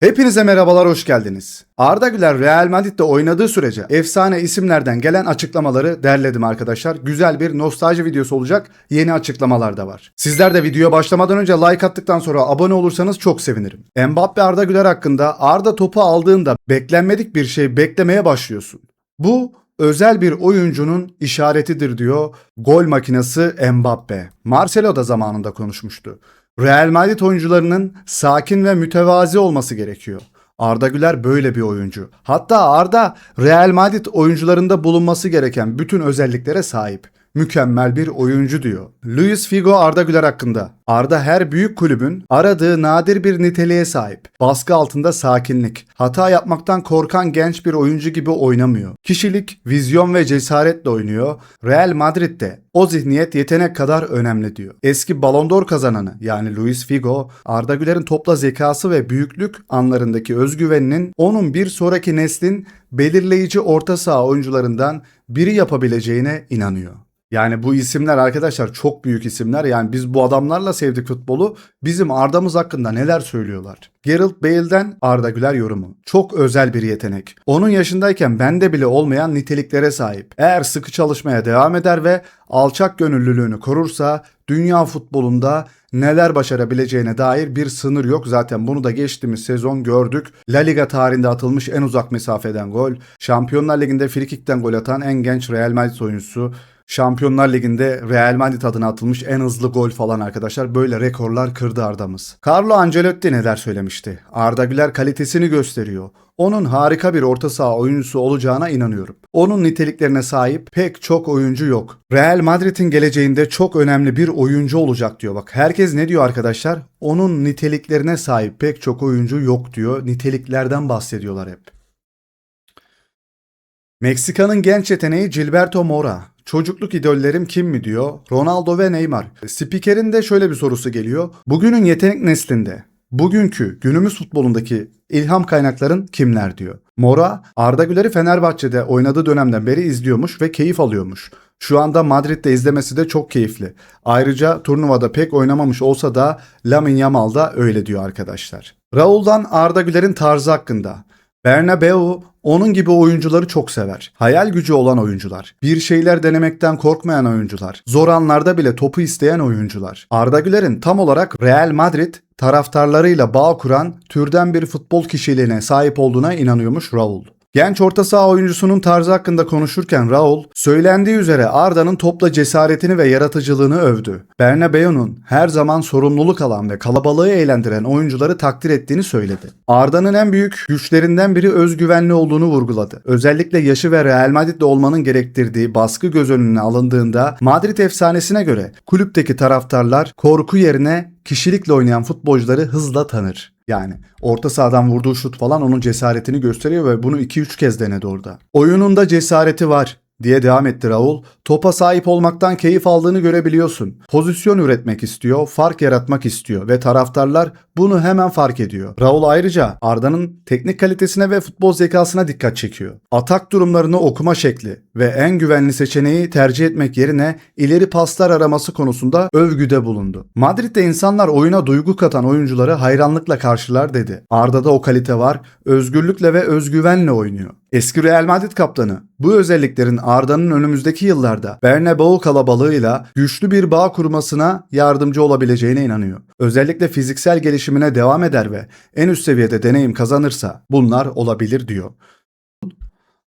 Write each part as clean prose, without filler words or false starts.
Hepinize merhabalar, hoş geldiniz. Arda Güler Real Madrid'de oynadığı sürece efsane isimlerden gelen açıklamaları derledim arkadaşlar. Güzel bir nostalji videosu olacak. Yeni açıklamalar da var. Sizler de videoya başlamadan önce like attıktan sonra abone olursanız çok sevinirim. Mbappe Arda Güler hakkında Arda topu aldığında beklenmedik bir şey beklemeye başlıyorsun. Bu özel bir oyuncunun işaretidir diyor gol makinesi Mbappe. Marcelo da zamanında konuşmuştu. Real Madrid oyuncularının sakin ve mütevazi olması gerekiyor. Arda Güler böyle bir oyuncu. Hatta Arda Real Madrid oyuncularında bulunması gereken bütün özelliklere sahip. Mükemmel bir oyuncu diyor. Luis Figo Arda Güler hakkında. Arda her büyük kulübün aradığı nadir bir niteliğe sahip. Baskı altında sakinlik. Hata yapmaktan korkan genç bir oyuncu gibi oynamıyor. Kişilik, vizyon ve cesaretle oynuyor. Real Madrid'de o zihniyet yetenek kadar önemli diyor. Eski Ballon d'Or kazananı yani Luis Figo, Arda Güler'in topla zekası ve büyüklük anlarındaki özgüveninin onun bir sonraki neslin belirleyici orta saha oyuncularından biri yapabileceğine inanıyor. Yani bu isimler arkadaşlar çok büyük isimler. Yani biz bu adamlarla sevdik futbolu. Bizim Arda'mız hakkında neler söylüyorlar? Gareth Bale'den Arda Güler yorumu. Çok özel bir yetenek. Onun yaşındayken bende bile olmayan niteliklere sahip. Eğer sıkı çalışmaya devam eder ve alçak gönüllülüğünü korursa dünya futbolunda neler başarabileceğine dair bir sınır yok. Zaten bunu da geçtiğimiz sezon gördük. La Liga tarihinde atılmış en uzak mesafeden gol. Şampiyonlar Ligi'nde frikikten gol atan en genç Real Madrid oyuncusu. Şampiyonlar Ligi'nde Real Madrid adına atılmış en hızlı gol falan arkadaşlar. Böyle rekorlar kırdı Arda'mız. Carlo Ancelotti neler söylemişti? Arda Güler kalitesini gösteriyor. Onun harika bir orta saha oyuncusu olacağına inanıyorum. Onun niteliklerine sahip pek çok oyuncu yok. Real Madrid'in geleceğinde çok önemli bir oyuncu olacak diyor. Bak herkes ne diyor arkadaşlar? Onun niteliklerine sahip pek çok oyuncu yok diyor. Niteliklerden bahsediyorlar hep. Meksika'nın genç yeteneği Gilberto Mora. Çocukluk idollerim kim mi diyor? Ronaldo ve Neymar. Spikerin de şöyle bir sorusu geliyor. Bugünün yetenek neslinde, bugünkü günümüz futbolundaki ilham kaynakların kimler diyor. Mora, Arda Güler'i Fenerbahçe'de oynadığı dönemden beri izliyormuş ve keyif alıyormuş. Şu anda Madrid'de izlemesi de çok keyifli. Ayrıca turnuvada pek oynamamış olsa da Lamine Yamal da öyle diyor arkadaşlar. Raul'dan Arda Güler'in tarzı hakkında. Bernabeu onun gibi oyuncuları çok sever. Hayal gücü olan oyuncular. Bir şeyler denemekten korkmayan oyuncular. Zor anlarda bile topu isteyen oyuncular. Arda Güler'in tam olarak Real Madrid taraftarlarıyla bağ kuran türden bir futbol kişiliğine sahip olduğuna inanıyormuş Raul. Genç orta saha oyuncusunun tarzı hakkında konuşurken Raul, söylendiği üzere Arda'nın topla cesaretini ve yaratıcılığını övdü. Bernabeu'nun her zaman sorumluluk alan ve kalabalığı eğlendiren oyuncuları takdir ettiğini söyledi. Arda'nın en büyük güçlerinden biri özgüvenli olduğunu vurguladı. Özellikle yaşı ve Real Madrid'de olmanın gerektirdiği baskı göz önüne alındığında Madrid efsanesine göre kulüpteki taraftarlar korku yerine kişilikle oynayan futbolcuları hızla tanır. Yani orta sahadan vurduğu şut falan onun cesaretini gösteriyor ve bunu 2-3 kez denedi orada. Oyununda cesareti var diye devam etti Raul. Topa sahip olmaktan keyif aldığını görebiliyorsun. Pozisyon üretmek istiyor, fark yaratmak istiyor ve taraftarlar bunu hemen fark ediyor. Raul ayrıca Arda'nın teknik kalitesine ve futbol zekasına dikkat çekiyor. Atak durumlarını okuma şekli ve en güvenli seçeneği tercih etmek yerine ileri paslar araması konusunda övgüde bulundu. Madrid'de insanlar oyuna duygu katan oyuncuları hayranlıkla karşılar dedi. Arda'da o kalite var, özgürlükle ve özgüvenle oynuyor. Eski Real Madrid kaptanı bu özelliklerin Arda'nın önümüzdeki yıllarda Bernabeu kalabalığıyla güçlü bir bağ kurmasına yardımcı olabileceğine inanıyor. Özellikle fiziksel gelişimine devam eder ve en üst seviyede deneyim kazanırsa bunlar olabilir diyor.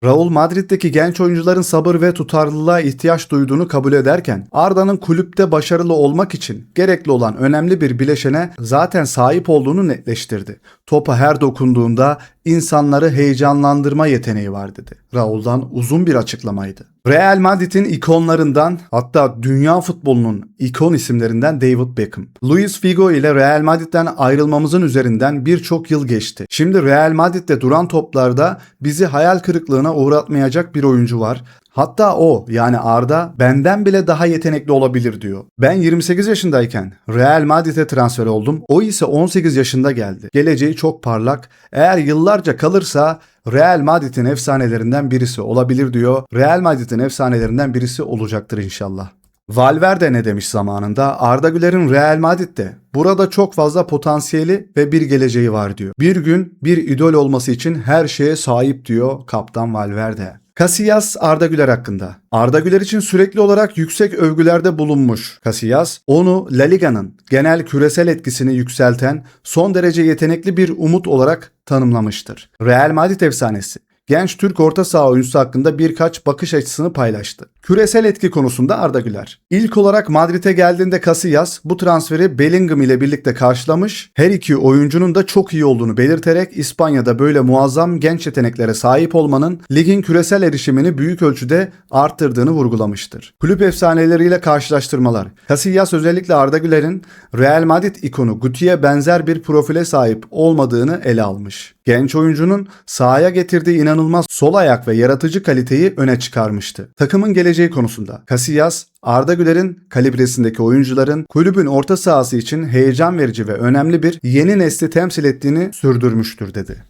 Raul Madrid'deki genç oyuncuların sabır ve tutarlılığa ihtiyaç duyduğunu kabul ederken Arda'nın kulüpte başarılı olmak için gerekli olan önemli bir bileşene zaten sahip olduğunu netleştirdi. Topa her dokunduğunda insanları heyecanlandırma yeteneği var dedi. Raul'dan uzun bir açıklamaydı. Real Madrid'in ikonlarından, hatta dünya futbolunun ikon isimlerinden David Beckham. Luis Figo ile Real Madrid'den ayrılmamızın üzerinden birçok yıl geçti. Şimdi Real Madrid'de duran toplarda bizi hayal kırıklığına uğratmayacak bir oyuncu var. Hatta o yani Arda benden bile daha yetenekli olabilir diyor. Ben 28 yaşındayken Real Madrid'e transfer oldum. O ise 18 yaşında geldi. Geleceği çok parlak. Eğer yıllarca kalırsa Real Madrid'in efsanelerinden birisi olabilir diyor. Real Madrid'in efsanelerinden birisi olacaktır inşallah. Valverde ne demiş zamanında? Arda Güler'in Real Madrid'de burada çok fazla potansiyeli ve bir geleceği var diyor. Bir gün bir idol olması için her şeye sahip diyor kaptan Valverde. Casillas Arda Güler hakkında. Arda Güler için sürekli olarak yüksek övgülerde bulunmuş Casillas, onu La Liga'nın genel küresel etkisini yükselten son derece yetenekli bir umut olarak tanımlamıştır. Real Madrid efsanesi genç Türk orta saha oyuncusu hakkında birkaç bakış açısını paylaştı. Küresel etki konusunda Arda Güler. İlk olarak Madrid'e geldiğinde Casillas bu transferi Bellingham ile birlikte karşılamış, her iki oyuncunun da çok iyi olduğunu belirterek İspanya'da böyle muazzam genç yeteneklere sahip olmanın ligin küresel erişimini büyük ölçüde arttırdığını vurgulamıştır. Kulüp efsaneleriyle karşılaştırmalar. Casillas özellikle Arda Güler'in Real Madrid ikonu Guti'ye benzer bir profile sahip olmadığını ele almış. Genç oyuncunun sahaya getirdiği inanılmaz sol ayak ve yaratıcı kaliteyi öne çıkarmıştı. Takımın geleceği konusunda Casillas, Arda Güler'in kalibresindeki oyuncuların kulübün orta sahası için heyecan verici ve önemli bir yeni nesli temsil ettiğini sürdürmüştür dedi.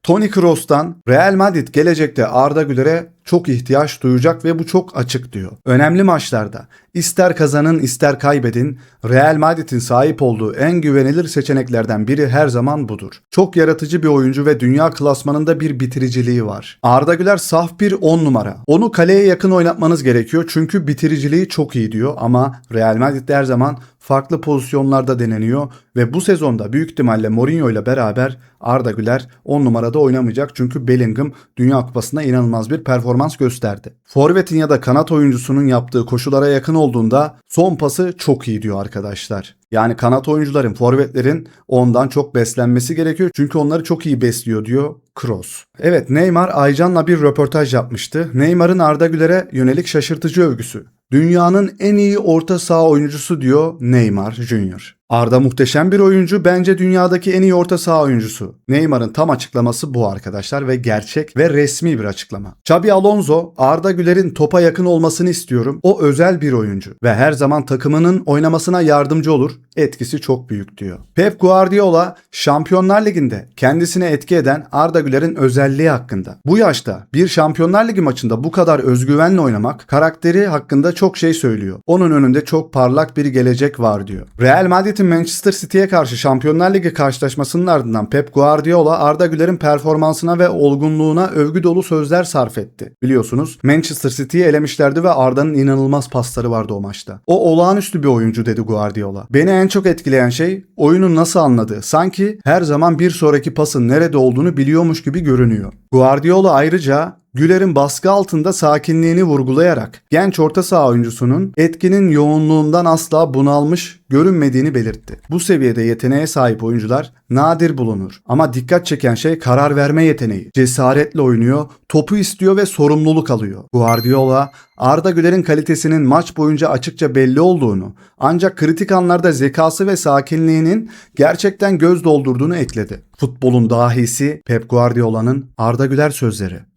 Toni Kroos'tan Real Madrid gelecekte Arda Güler'e çok ihtiyaç duyacak ve bu çok açık diyor. Önemli maçlarda ister kazanın ister kaybedin Real Madrid'in sahip olduğu en güvenilir seçeneklerden biri her zaman budur. Çok yaratıcı bir oyuncu ve dünya klasmanında bir bitiriciliği var. Arda Güler saf bir 10 numara. Onu kaleye yakın oynatmanız gerekiyor çünkü bitiriciliği çok iyi diyor ama Real Madrid'de her zaman farklı pozisyonlarda deneniyor ve bu sezonda büyük ihtimalle Mourinho ile beraber Arda Güler 10 numarada oynamayacak çünkü Bellingham Dünya Kupası'nda inanılmaz bir performans gösterdi. Forvet'in ya da kanat oyuncusunun yaptığı koşulara yakın olduğunda son pası çok iyi diyor arkadaşlar. Yani kanat oyuncuların, forvetlerin ondan çok beslenmesi gerekiyor çünkü onları çok iyi besliyor diyor Kroos. Evet, Neymar Aycan'la bir röportaj yapmıştı. Neymar'ın Arda Güler'e yönelik şaşırtıcı övgüsü. Dünyanın en iyi orta saha oyuncusu diyor Neymar Junior. Arda muhteşem bir oyuncu, bence dünyadaki en iyi orta saha oyuncusu. Neymar'ın tam açıklaması bu arkadaşlar ve gerçek ve resmi bir açıklama. Xabi Alonso, Arda Güler'in topa yakın olmasını istiyorum. O özel bir oyuncu ve her zaman takımının oynamasına yardımcı olur. Etkisi çok büyük diyor. Pep Guardiola, Şampiyonlar Ligi'nde kendisine etki eden Arda Güler'in özelliği hakkında. Bu yaşta bir Şampiyonlar Ligi maçında bu kadar özgüvenle oynamak karakteri hakkında çok şey söylüyor. Onun önünde çok parlak bir gelecek var diyor. Real Madrid'in Manchester City'ye karşı Şampiyonlar Ligi karşılaşmasının ardından Pep Guardiola Arda Güler'in performansına ve olgunluğuna övgü dolu sözler sarf etti. Biliyorsunuz Manchester City'yi elemişlerdi ve Arda'nın inanılmaz pasları vardı o maçta. O olağanüstü bir oyuncu dedi Guardiola. Beni en çok etkileyen şey oyunu nasıl anladığı. Sanki her zaman bir sonraki pasın nerede olduğunu biliyormuş gibi görünüyor. Guardiola ayrıca Güler'in baskı altında sakinliğini vurgulayarak genç orta saha oyuncusunun etkinin yoğunluğundan asla bunalmış görünmediğini belirtti. Bu seviyede yeteneğe sahip oyuncular nadir bulunur. Ama dikkat çeken şey karar verme yeteneği. Cesaretle oynuyor, topu istiyor ve sorumluluk alıyor. Guardiola, Arda Güler'in kalitesinin maç boyunca açıkça belli olduğunu, ancak kritik anlarda zekası ve sakinliğinin gerçekten göz doldurduğunu ekledi. Futbolun dahisi Pep Guardiola'nın Arda Güler sözleri.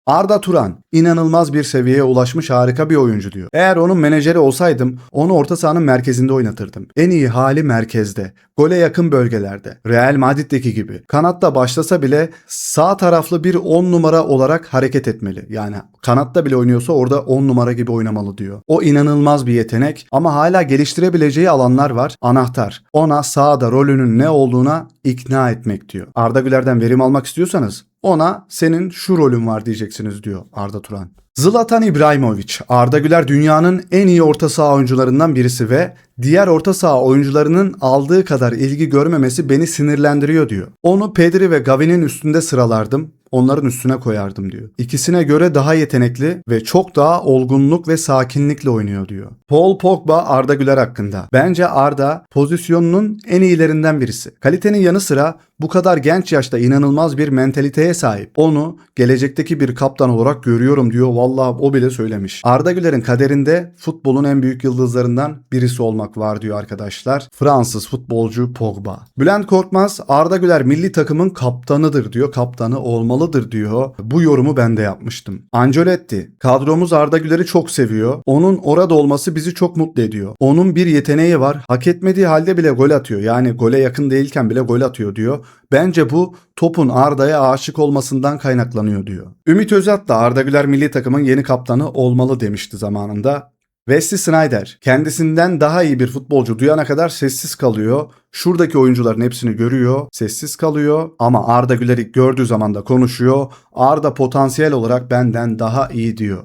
Arda Turan inanılmaz bir seviyeye ulaşmış harika bir oyuncu diyor. Eğer onun menajeri olsaydım onu orta sahanın merkezinde oynatırdım. En iyi hali merkezde, gole yakın bölgelerde. Real Madrid'deki gibi. Kanatta başlasa bile sağ taraflı bir 10 numara olarak hareket etmeli. Yani kanatta bile oynuyorsa orada 10 numara gibi oynamalı diyor. O inanılmaz bir yetenek ama hala geliştirebileceği alanlar var. Anahtar. Ona sahada rolünün ne olduğuna ikna etmek diyor. Arda Güler'den verim almak istiyorsanız ona senin şu rolün var diyeceksiniz diyor Arda Turan. Zlatan İbrahimovic, Arda Güler dünyanın en iyi orta saha oyuncularından birisi ve diğer orta saha oyuncularının aldığı kadar ilgi görmemesi beni sinirlendiriyor diyor. Onu Pedri ve Gavi'nin üstünde sıralardım. Onların üstüne koyardım diyor. İkisine göre daha yetenekli ve çok daha olgunluk ve sakinlikle oynuyor diyor. Paul Pogba Arda Güler hakkında. Bence Arda pozisyonunun en iyilerinden birisi. Kalitenin yanı sıra bu kadar genç yaşta inanılmaz bir mentaliteye sahip. Onu gelecekteki bir kaptan olarak görüyorum diyor. Vallahi o bile söylemiş. Arda Güler'in kaderinde futbolun en büyük yıldızlarından birisi olmak var diyor arkadaşlar. Fransız futbolcu Pogba. Bülent Korkmaz Arda Güler milli takımın kaptanıdır diyor. Kaptanı olmalı olmalıdır diyor. Bu yorumu ben de yapmıştım. Ancelotti, kadromuz Arda Güler'i çok seviyor. Onun orada olması bizi çok mutlu ediyor. Onun bir yeteneği var. Hak etmediği halde bile gol atıyor. Yani gole yakın değilken bile gol atıyor diyor. Bence bu topun Arda'ya aşık olmasından kaynaklanıyor diyor. Ümit Özat da Arda Güler milli takımın yeni kaptanı olmalı demişti zamanında. Wesley Sneijder kendisinden daha iyi bir futbolcu duyana kadar sessiz kalıyor. Şuradaki oyuncuların hepsini görüyor, sessiz kalıyor ama Arda Güler'i gördüğü zaman da konuşuyor. Arda potansiyel olarak benden daha iyi diyor.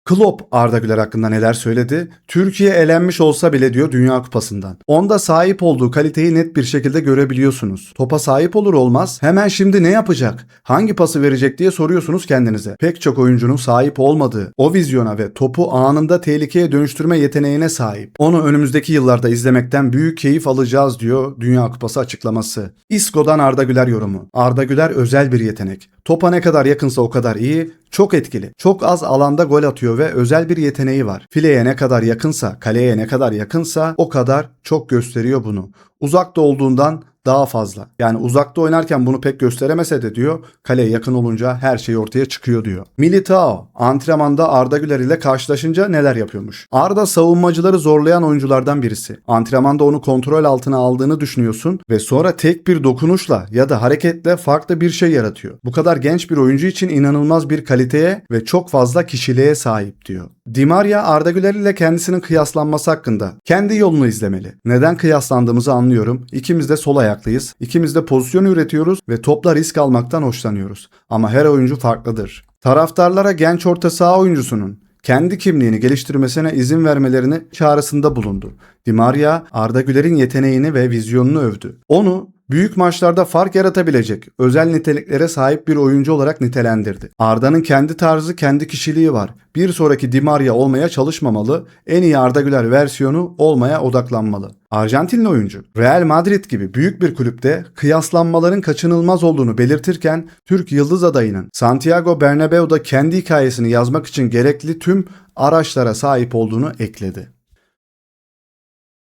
Klopp Arda Güler hakkında neler söyledi? Türkiye elenmiş olsa bile diyor Dünya Kupası'ndan. Onda sahip olduğu kaliteyi net bir şekilde görebiliyorsunuz. Topa sahip olur olmaz hemen şimdi ne yapacak? Hangi pası verecek diye soruyorsunuz kendinize. Pek çok oyuncunun sahip olmadığı o vizyona ve topu anında tehlikeye dönüştürme yeteneğine sahip. Onu önümüzdeki yıllarda izlemekten büyük keyif alacağız diyor Dünya Kupası açıklaması. Isco'dan Arda Güler yorumu. Arda Güler özel bir yetenek. Topa ne kadar yakınsa o kadar iyi, çok etkili. Çok az alanda gol atıyor ve özel bir yeteneği var. Fileye ne kadar yakınsa, kaleye ne kadar yakınsa o kadar çok gösteriyor bunu. Uzakta olduğundan daha fazla. Yani uzakta oynarken bunu pek gösteremese de diyor, kaleye yakın olunca her şey ortaya çıkıyor diyor. Militao antrenmanda Arda Güler ile karşılaşınca neler yapıyormuş? Arda savunmacıları zorlayan oyunculardan birisi. Antrenmanda onu kontrol altına aldığını düşünüyorsun ve sonra tek bir dokunuşla ya da hareketle farklı bir şey yaratıyor. Bu kadar genç bir oyuncu için inanılmaz bir kaliteye ve çok fazla kişiliğe sahip diyor. Di Maria Arda Güler ile kendisinin kıyaslanması hakkında kendi yolunu izlemeli. Neden kıyaslandığımızı anlıyorum. İkimiz de sol ayaklıyız. İkimiz de pozisyon üretiyoruz ve topla risk almaktan hoşlanıyoruz. Ama her oyuncu farklıdır. Taraftarlara genç orta saha oyuncusunun kendi kimliğini geliştirmesine izin vermelerini çağrısında bulundu. Di Maria Arda Güler'in yeteneğini ve vizyonunu övdü. Onu büyük maçlarda fark yaratabilecek özel niteliklere sahip bir oyuncu olarak nitelendirdi. Arda'nın kendi tarzı, kendi kişiliği var. Bir sonraki Di Maria olmaya çalışmamalı, en iyi Arda Güler versiyonu olmaya odaklanmalı. Arjantinli oyuncu, Real Madrid gibi büyük bir kulüpte kıyaslanmaların kaçınılmaz olduğunu belirtirken Türk yıldız adayının Santiago Bernabéu'da kendi hikayesini yazmak için gerekli tüm araçlara sahip olduğunu ekledi.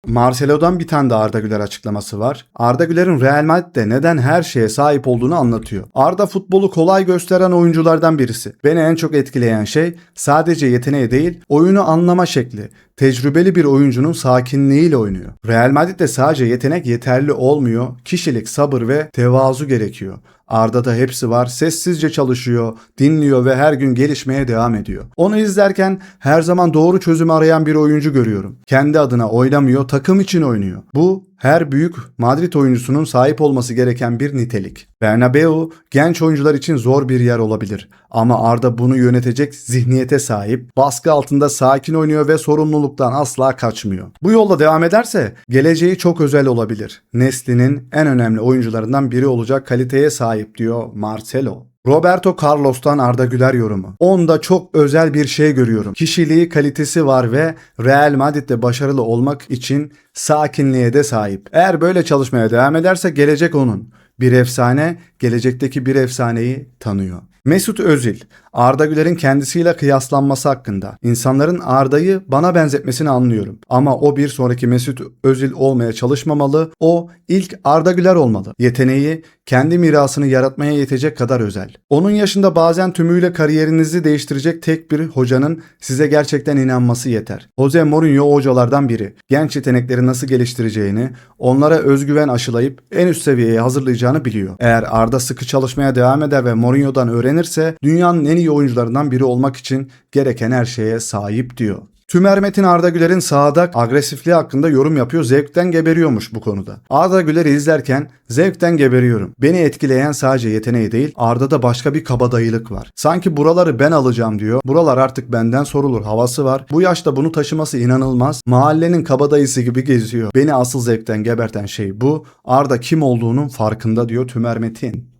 Marcelo'dan bir tane de Arda Güler açıklaması var. Arda Güler'in Real Madrid'de neden her şeye sahip olduğunu anlatıyor. Arda futbolu kolay gösteren oyunculardan birisi. Beni en çok etkileyen şey sadece yeteneği değil, oyunu anlama şekli. Tecrübeli bir oyuncunun sakinliğiyle oynuyor. Real Madrid'de sadece yetenek yeterli olmuyor. Kişilik, sabır ve tevazu gerekiyor. Arda'da hepsi var. Sessizce çalışıyor, dinliyor ve her gün gelişmeye devam ediyor. Onu izlerken her zaman doğru çözümü arayan bir oyuncu görüyorum. Kendi adına oynamıyor, takım için oynuyor. Bu her büyük Madrid oyuncusunun sahip olması gereken bir nitelik. Bernabéu genç oyuncular için zor bir yer olabilir. Ama Arda bunu yönetecek zihniyete sahip, baskı altında sakin oynuyor ve sorumluluktan asla kaçmıyor. Bu yolda devam ederse geleceği çok özel olabilir. Neslinin en önemli oyuncularından biri olacak kaliteye sahip diyor Marcelo. Roberto Carlos'tan Arda Güler yorumu. Onda çok özel bir şey görüyorum. Kişiliği, kalitesi var ve Real Madrid'de başarılı olmak için sakinliğe de sahip. Eğer böyle çalışmaya devam ederse gelecek onun. Bir efsane, gelecekteki bir efsaneyi tanıyor. Mesut Özil, Arda Güler'in kendisiyle kıyaslanması hakkında. İnsanların Arda'yı bana benzetmesini anlıyorum. Ama o bir sonraki Mesut Özil olmaya çalışmamalı. O ilk Arda Güler olmalı. Yeteneği kendi mirasını yaratmaya yetecek kadar özel. Onun yaşında bazen tümüyle kariyerinizi değiştirecek tek bir hocanın size gerçekten inanması yeter. Jose Mourinho o hocalardan biri. Genç yetenekleri nasıl geliştireceğini, onlara özgüven aşılayıp en üst seviyeye hazırlayacağını biliyor. Eğer Arda sıkı çalışmaya devam eder ve Mourinho'dan öğrenirse dünyanın en iyi oyuncularından biri olmak için gereken her şeye sahip diyor. Tümer Metin Arda Güler'in sahada agresifliği hakkında yorum yapıyor. Zevkten geberiyormuş bu konuda. Arda Güler'i izlerken zevkten geberiyorum. Beni etkileyen sadece yeteneği değil, Arda'da başka bir kabadayılık var. Sanki buraları ben alacağım diyor. Buralar artık benden sorulur havası var. Bu yaşta bunu taşıması inanılmaz. Mahallenin kabadayısı gibi geziyor. Beni asıl zevkten geberten şey bu. Arda kim olduğunun farkında diyor Tümer Metin.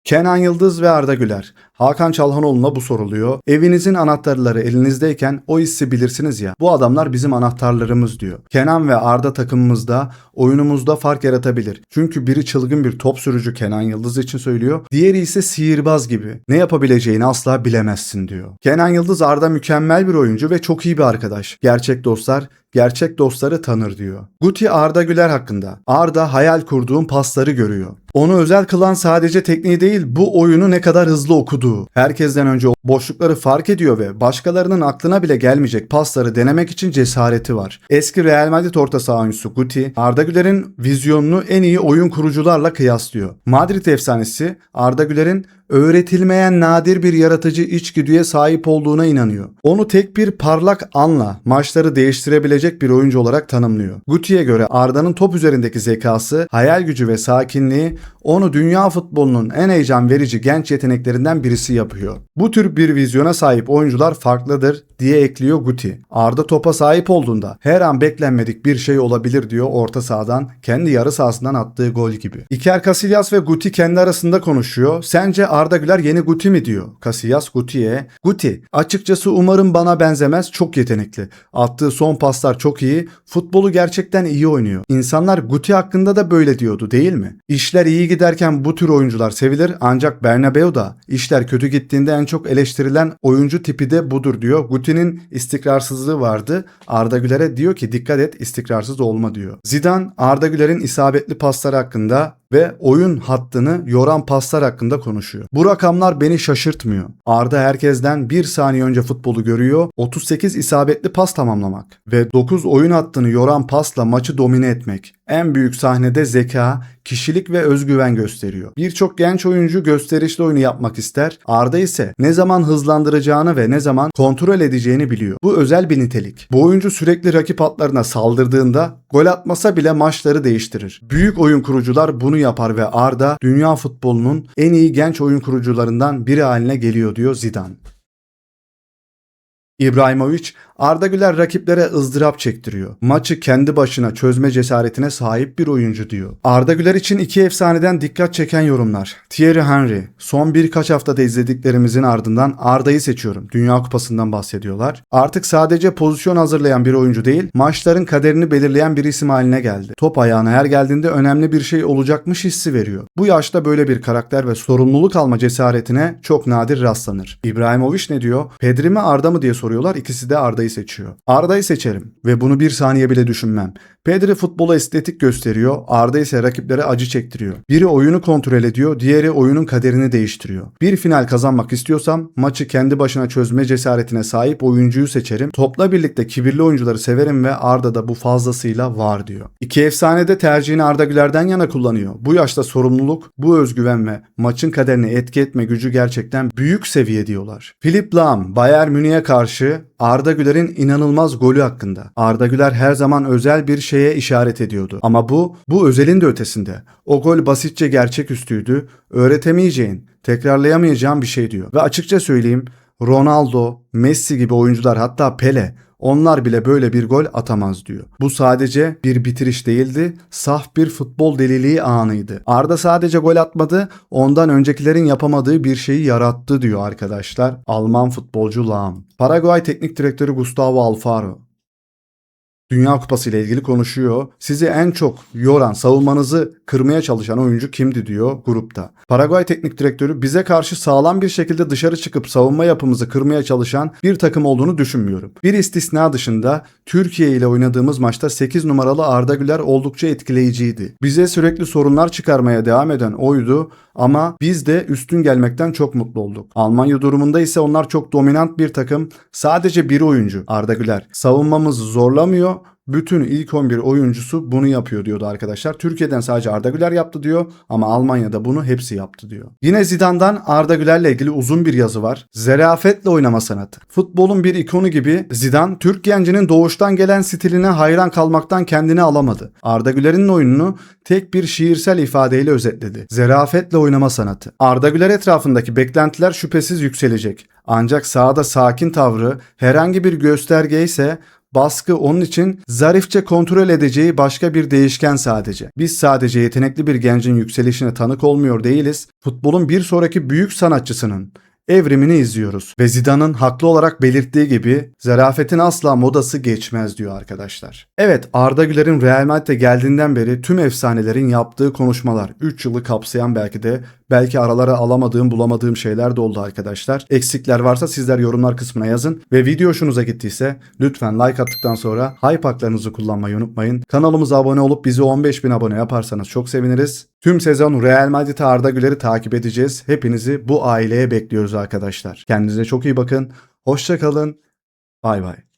Kenan Yıldız ve Arda Güler. Hakan Çalhanoğlu'na bu soruluyor. Evinizin anahtarları elinizdeyken o hissi bilirsiniz ya. Bu adamlar bizim anahtarlarımız diyor. Kenan ve Arda takımımızda, oyunumuzda fark yaratabilir. Çünkü biri çılgın bir top sürücü Kenan Yıldız için söylüyor. Diğeri ise sihirbaz gibi. Ne yapabileceğini asla bilemezsin diyor. Kenan Yıldız Arda mükemmel bir oyuncu ve çok iyi bir arkadaş. Gerçek dostlar gerçek dostları tanır diyor. Guti Arda Güler hakkında. Arda hayal kurduğum pasları görüyor. Onu özel kılan sadece tekniği değil, bu oyunu ne kadar hızlı okuduğu. Herkesten önce boşlukları fark ediyor ve başkalarının aklına bile gelmeyecek pasları denemek için cesareti var. Eski Real Madrid orta saha oyuncusu Guti, Arda Güler'in vizyonunu en iyi oyun kurucularla kıyaslıyor. Madrid efsanesi Arda Güler'in öğretilmeyen nadir bir yaratıcı içgüdüye sahip olduğuna inanıyor. Onu tek bir parlak anla maçları değiştirebilecek bir oyuncu olarak tanımlıyor. Guti'ye göre Arda'nın top üzerindeki zekası, hayal gücü ve sakinliği onu dünya futbolunun en heyecan verici genç yeteneklerinden birisi yapıyor. Bu tür bir vizyona sahip oyuncular farklıdır diye ekliyor Guti. Arda topa sahip olduğunda her an beklenmedik bir şey olabilir diyor orta sahadan, kendi yarı sahasından attığı gol gibi. Iker Casillas ve Guti kendi arasında konuşuyor. Sence Arda Güler yeni Guti mi diyor. Casillas Guti'ye. Guti, açıkçası umarım bana benzemez, çok yetenekli. Attığı son paslar çok iyi. Futbolu gerçekten iyi oynuyor. İnsanlar Guti hakkında da böyle diyordu değil mi? İşler iyi giderken bu tür oyuncular sevilir ancak Bernabeu'da işler kötü gittiğinde en çok eleştirilen oyuncu tipi de budur diyor. Guti'nin istikrarsızlığı vardı. Arda Güler'e diyor ki dikkat et, istikrarsız olma diyor. Zidane Arda Güler'in isabetli pasları hakkında ve oyun hattını yoran paslar hakkında konuşuyor. Bu rakamlar beni şaşırtmıyor. Arda herkesten bir saniye önce futbolu görüyor. 38 isabetli pas tamamlamak ve 9 oyun hattını yoran pasla maçı domine etmek. En büyük sahnede zeka, kişilik ve özgüven gösteriyor. Birçok genç oyuncu gösterişli oyunu yapmak ister. Arda ise ne zaman hızlandıracağını ve ne zaman kontrol edeceğini biliyor. Bu özel bir nitelik. Bu oyuncu sürekli rakip hatlarına saldırdığında gol atmasa bile maçları değiştirir. Büyük oyun kurucular bunu yapar ve Arda dünya futbolunun en iyi genç oyun kurucularından biri haline geliyor diyor Zidane. İbrahimovic, Arda Güler rakiplere ızdırap çektiriyor. Maçı kendi başına çözme cesaretine sahip bir oyuncu diyor. Arda Güler için iki efsaneden dikkat çeken yorumlar. Thierry Henry, son birkaç haftada izlediklerimizin ardından Arda'yı seçiyorum. Dünya Kupası'ndan bahsediyorlar. Artık sadece pozisyon hazırlayan bir oyuncu değil, maçların kaderini belirleyen bir isim haline geldi. Top ayağına her geldiğinde önemli bir şey olacakmış hissi veriyor. Bu yaşta böyle bir karakter ve sorumluluk alma cesaretine çok nadir rastlanır. İbrahimovic ne diyor? Pedri mi Arda mı diye soruyorlar. İkisi de Arda'yı seçiyor. Arda'yı seçerim ve bunu bir saniye bile düşünmem. Pedri futbola estetik gösteriyor, Arda ise rakiplere acı çektiriyor. Biri oyunu kontrol ediyor, diğeri oyunun kaderini değiştiriyor. Bir final kazanmak istiyorsam maçı kendi başına çözme cesaretine sahip oyuncuyu seçerim. Topla birlikte kibirli oyuncuları severim ve Arda da bu fazlasıyla var diyor. İki efsane de tercihini Arda Güler'den yana kullanıyor. Bu yaşta sorumluluk, bu özgüven ve maçın kaderini etki etme gücü gerçekten büyük seviye diyorlar. Philipp Lahm, Bayern Münih'e karşı Arda Güler'in inanılmaz golü hakkında. Arda Güler her zaman özel bir şeye işaret ediyordu. Ama bu özelin de ötesinde. O gol basitçe gerçeküstüydü. Öğretemeyeceğin, tekrarlayamayacağın bir şey diyor. Ve açıkça söyleyeyim, Ronaldo, Messi gibi oyuncular, hatta Pele, onlar bile böyle bir gol atamaz diyor. Bu sadece bir bitiriş değildi, saf bir futbol deliliği anıydı. Arda sadece gol atmadı, ondan öncekilerin yapamadığı bir şeyi yarattı diyor arkadaşlar. Alman futbolcu Lahm. Paraguay Teknik Direktörü Gustavo Alfaro Dünya Kupası ile ilgili konuşuyor. Sizi en çok yoran, savunmanızı kırmaya çalışan oyuncu kimdi diyor grupta. Paraguay Teknik Direktörü bize karşı sağlam bir şekilde dışarı çıkıp savunma yapımızı kırmaya çalışan bir takım olduğunu düşünmüyorum. Bir istisna dışında Türkiye ile oynadığımız maçta 8 numaralı Arda Güler oldukça etkileyiciydi. Bize sürekli sorunlar çıkarmaya devam eden oydu ama biz de üstün gelmekten çok mutlu olduk. Almanya durumunda ise onlar çok dominant bir takım. Sadece bir oyuncu Arda Güler. Savunmamızı zorlamıyor. Bütün ilk 11 oyuncusu bunu yapıyor diyordu arkadaşlar. Türkiye'den sadece Arda Güler yaptı diyor ama Almanya'da bunu hepsi yaptı diyor. Yine Zidane'dan Arda Güler'le ilgili uzun bir yazı var. Zerafetle oynama sanatı. Futbolun bir ikonu gibi Zidane, Türk gencinin doğuştan gelen stiline hayran kalmaktan kendini alamadı. Arda Güler'in oyununu tek bir şiirsel ifadeyle özetledi. Zerafetle oynama sanatı. Arda Güler etrafındaki beklentiler şüphesiz yükselecek. Ancak sahada sakin tavrı herhangi bir gösterge ise baskı onun için zarifçe kontrol edeceği başka bir değişken sadece. Biz sadece yetenekli bir gencin yükselişine tanık olmuyor değiliz. Futbolun bir sonraki büyük sanatçısının, evrimini izliyoruz. Ve Zidane'ın haklı olarak belirttiği gibi zarafetin asla modası geçmez diyor arkadaşlar. Evet, Arda Güler'in Real Madrid'e geldiğinden beri tüm efsanelerin yaptığı konuşmalar 3 yılı kapsayan belki aralara alamadığım bulamadığım şeyler de oldu arkadaşlar. Eksikler varsa sizler yorumlar kısmına yazın ve video hoşunuza gittiyse lütfen like attıktan sonra hype haklarınızı kullanmayı unutmayın. Kanalımıza abone olup bizi 15.000 abone yaparsanız çok seviniriz. Tüm sezon Real Madrid'e Arda Güler'i takip edeceğiz. Hepinizi bu aileye bekliyoruz arkadaşlar. Kendinize çok iyi bakın. Hoşça kalın. Bay bay.